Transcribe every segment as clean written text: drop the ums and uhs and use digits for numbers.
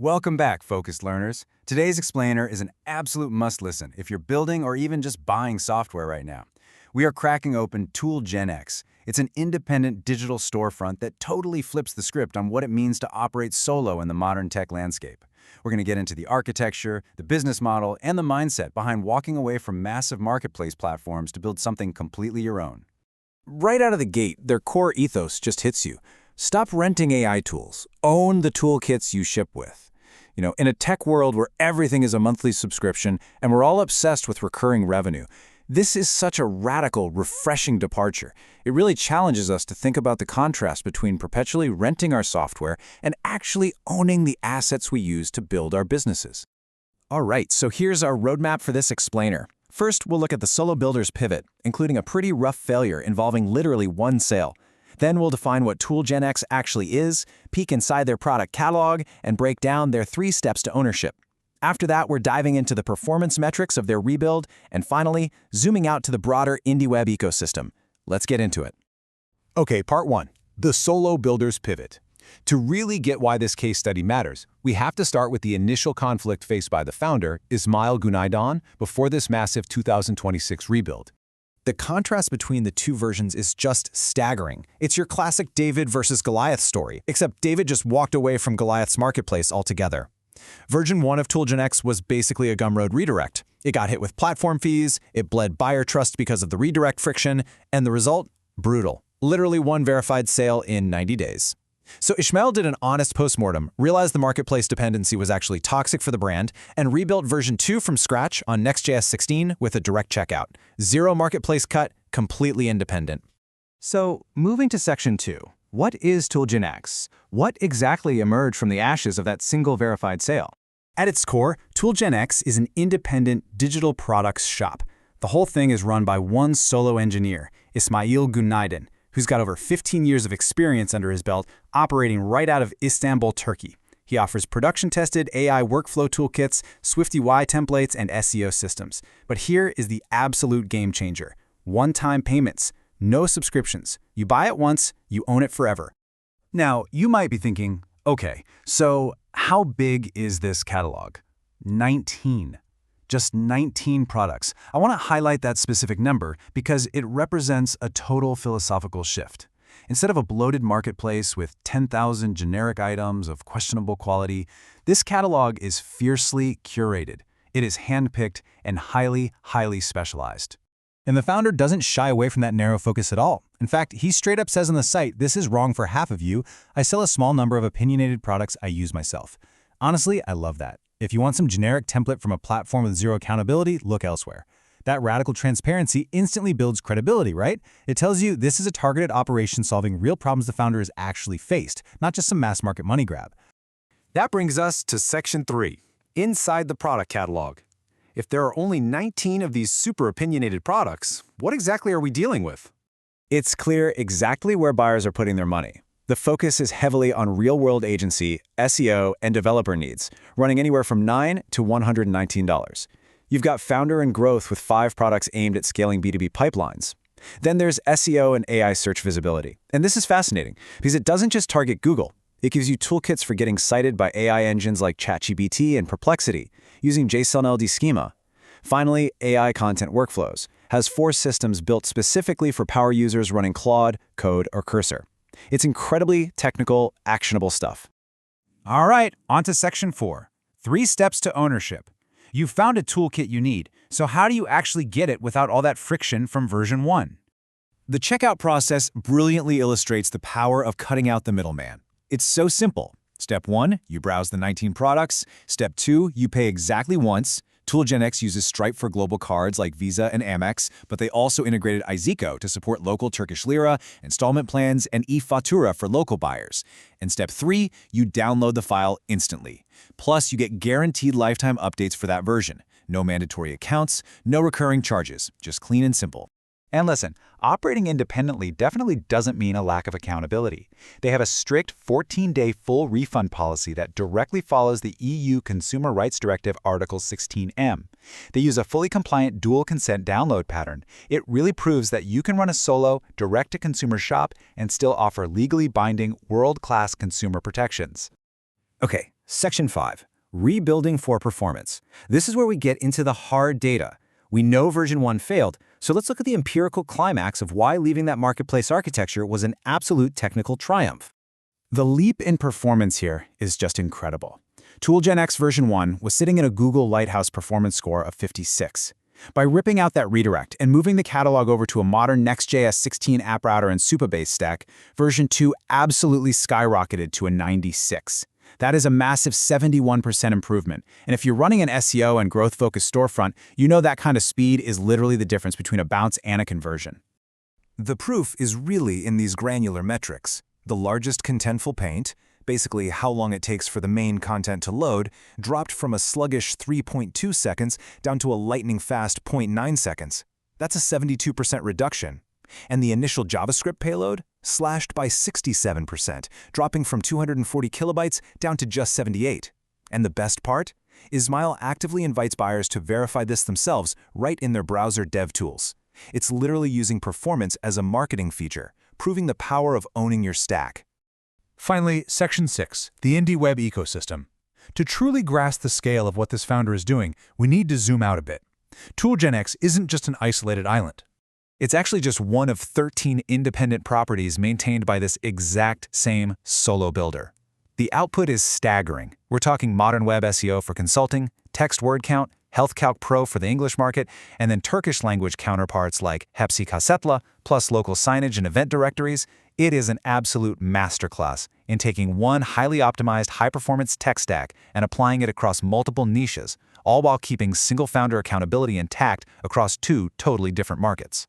Welcome back, focused learners. Today's explainer is an absolute must-listen if you're building or even just buying software right now. We are cracking open ToolGenX. It's an independent digital storefront that totally flips the script on what it means to operate solo in the modern tech landscape. We're going to get into the architecture, the business model, and the mindset behind walking away from massive marketplace platforms to build something completely your own. Right out of the gate, their core ethos just hits you. Stop renting AI tools. Own the toolkits you ship with. In a tech world where everything is a monthly subscription and we're all obsessed with recurring revenue, this is such a radical, refreshing departure. It really challenges us to think about the contrast between perpetually renting our software and actually owning the assets we use to build our businesses. All right, so here's our roadmap for this explainer. First, we'll look at the solo builder's pivot, including a pretty rough failure involving literally one sale. Then we'll define what ToolGenX actually is, peek inside their product catalog, and break down their 3 steps to ownership. After that, we're diving into the performance metrics of their rebuild, and finally, zooming out to the broader indie web ecosystem. Let's get into it. Okay, part 1. The solo builder's pivot. To really get why this case study matters, we have to start with the initial conflict faced by the founder, Ismail Gunaydon, before this massive 2026 rebuild. The contrast between the two versions is just staggering. It's your classic David versus Goliath story, except David just walked away from Goliath's marketplace altogether. Version 1 of ToolGenX was basically a Gumroad redirect. It got hit with platform fees, it bled buyer trust because of the redirect friction, and the result? Brutal. Literally one verified sale in 90 days. So Ismail did an honest postmortem, realized the marketplace dependency was actually toxic for the brand, and rebuilt version 2 from scratch on Next.js 16 with a direct checkout. Zero marketplace cut, completely independent. So, moving to section 2. What is ToolGenX? What exactly emerged from the ashes of that single verified sale? At its core, ToolGenX is an independent digital products shop. The whole thing is run by one solo engineer, Ismail Gunaydon, who's got over 15 years of experience under his belt, operating right out of Istanbul, Turkey. He offers production-tested AI workflow toolkits, Swift UI templates, and SEO systems. But here is the absolute game changer. One-time payments, no subscriptions. You buy it once, you own it forever. Now, you might be thinking, okay, so how big is this catalog? 19. Just 19 products. I want to highlight that specific number because it represents a total philosophical shift. Instead of a bloated marketplace with 10,000 generic items of questionable quality, this catalog is fiercely curated. It is handpicked and highly, highly specialized. And the founder doesn't shy away from that narrow focus at all. In fact, he straight up says on the site, "This is wrong for half of you. I sell a small number of opinionated products I use myself." Honestly, I love that. If you want some generic template from a platform with zero accountability, look elsewhere. That radical transparency instantly builds credibility, right? It tells you this is a targeted operation solving real problems the founder has actually faced, not just some mass market money grab. That brings us to section 3, inside the product catalog. If there are only 19 of these super opinionated products, what exactly are we dealing with? It's clear exactly where buyers are putting their money. The focus is heavily on real-world agency, SEO, and developer needs, running anywhere from $9 to $119. You've got founder and growth with 5 products aimed at scaling B2B pipelines. Then there's SEO and AI search visibility. And this is fascinating because it doesn't just target Google. It gives you toolkits for getting cited by AI engines like ChatGPT and Perplexity, using JSON-LD schema. Finally, AI content workflows has 4 systems built specifically for power users running Claude, Code, or Cursor. It's incredibly technical, actionable stuff. All right, on to section 4. 3 steps to ownership. You've found a toolkit you need, so how do you actually get it without all that friction from version 1? The checkout process brilliantly illustrates the power of cutting out the middleman. It's so simple. Step 1, you browse the 19 products. Step 2, you pay exactly once. ToolGenX uses Stripe for global cards like Visa and Amex, but they also integrated iZeeko to support local Turkish lira, installment plans, and e-fatura for local buyers. And step 3, you download the file instantly. Plus, you get guaranteed lifetime updates for that version. No mandatory accounts, no recurring charges, just clean and simple. And listen, operating independently definitely doesn't mean a lack of accountability. They have a strict 14-day full refund policy that directly follows the EU Consumer Rights Directive Article 16M. They use a fully compliant dual consent download pattern. It really proves that you can run a solo, direct-to-consumer shop and still offer legally binding, world-class consumer protections. Okay, Section 5. Rebuilding for performance. This is where we get into the hard data. We know version 1 failed, so let's look at the empirical climax of why leaving that marketplace architecture was an absolute technical triumph. The leap in performance here is just incredible. ToolGenX version 1 was sitting in a Google Lighthouse performance score of 56. By ripping out that redirect and moving the catalog over to a modern Next.js 16 app router and Supabase stack, version 2 absolutely skyrocketed to a 96. That is a massive 71% improvement. And if you're running an SEO and growth-focused storefront, you know that kind of speed is literally the difference between a bounce and a conversion. The proof is really in these granular metrics. The largest contentful paint, basically how long it takes for the main content to load, dropped from a sluggish 3.2 seconds down to a lightning-fast 0.9 seconds. That's a 72% reduction. And the initial JavaScript payload slashed by 67%, dropping from 240 kilobytes down to just 78. And the best part? Ismail actively invites buyers to verify this themselves right in their browser dev tools. It's literally using performance as a marketing feature, proving the power of owning your stack. Finally, Section 6, the indie web ecosystem. To truly grasp the scale of what this founder is doing, we need to zoom out a bit. ToolGenX isn't just an isolated island. It's actually just one of 13 independent properties maintained by this exact same solo builder. The output is staggering. We're talking modern web SEO for consulting, text word count, Health Calc Pro for the English market, and then Turkish language counterparts like Hepsi Kasetla, plus local signage and event directories. It is an absolute masterclass in taking one highly optimized high-performance tech stack and applying it across multiple niches, all while keeping single-founder accountability intact across two totally different markets.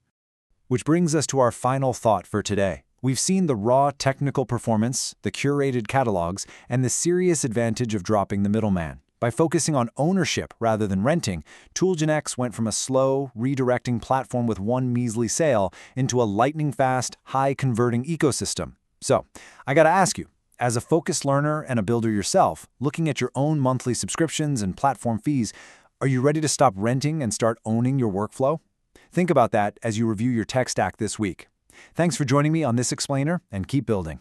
Which brings us to our final thought for today. We've seen the raw technical performance, the curated catalogs, and the serious advantage of dropping the middleman. By focusing on ownership rather than renting, ToolGenX went from a slow, redirecting platform with one measly sale into a lightning-fast, high-converting ecosystem. So, I gotta ask you, as a focused learner and a builder yourself, looking at your own monthly subscriptions and platform fees, are you ready to stop renting and start owning your workflow? Think about that as you review your tech stack this week. Thanks for joining me on this explainer, and keep building.